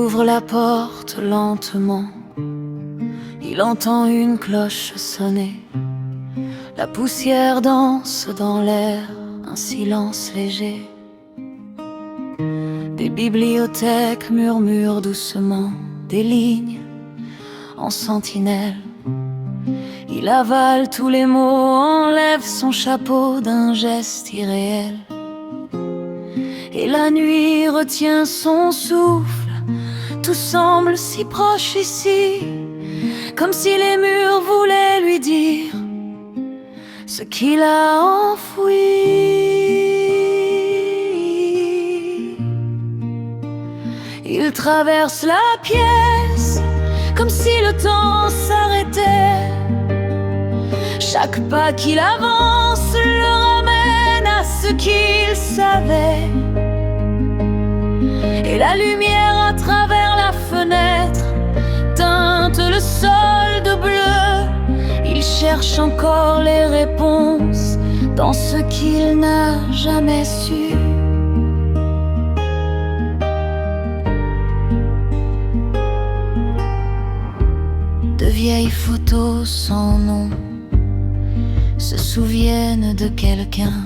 ouvre la porte lentement. Il entend une cloche sonner. La poussière danse dans l'air, un silence léger. Des bibliothèques murmurent doucement des lignes en sentinelle. Il avale tous les mots, enlève son chapeau d'un geste irréel. Et la nuit retient son souffle, tout semble si proche ici, comme si les murs voulaient lui dire ce qu'il a enfoui. Il traverse la pièce comme si le temps s'arrêtait. Chaque pas qu'il avance le ramène à ce qu'il savait. Et la lumière à travers la fenêtre teinte le sol de bleu. Il cherche encore les réponses dans ce qu'il n'a jamais su. De vieilles photos sans nom se souviennent de quelqu'un.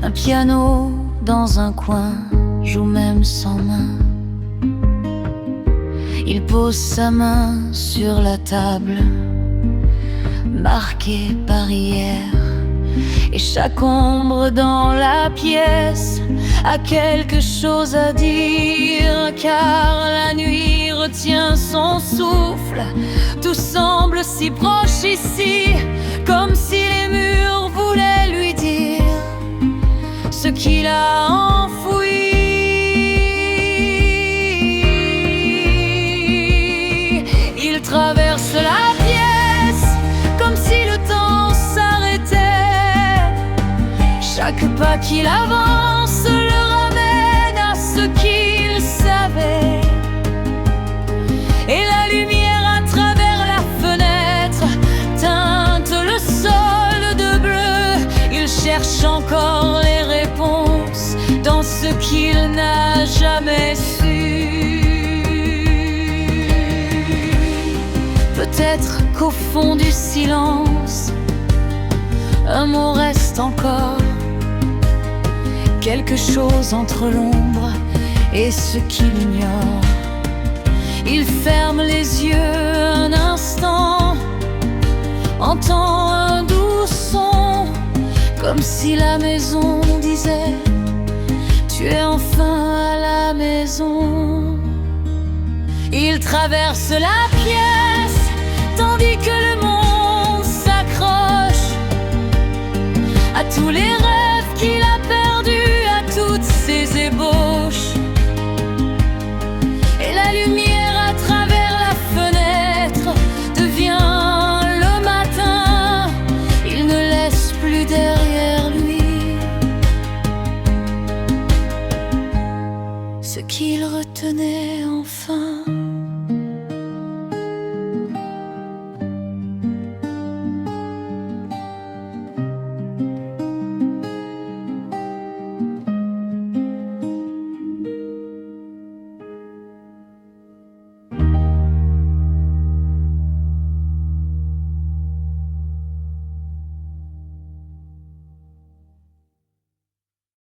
Un piano dans un coin joue même sans main. Il pose sa main sur la table, marquée par hier. Et chaque ombre dans la pièce a quelque chose à dire, car la nuit retient son souffle. Tout semble si proche ici, comme si les murs voulaient lui dire ce qu'il a enfoui. Il traverse la pièce comme si le temps s'arrêtait. Chaque pas qu'il avance le ramène à ce qu'il savait. Et la lumière à travers la fenêtre teinte le sol de bleu. Il cherche encore les réponses dans ce qu'il n'a jamais su. Peut-être qu'au fond du silence, un mot reste encore. Quelque chose entre l'ombre et ce qu'il ignore. Il ferme les yeux un instant, entend un doux son, comme si la maison disait: tu es enfin à la maison. Il traverse la pièce tandis que le monde s'accroche à tous les rêves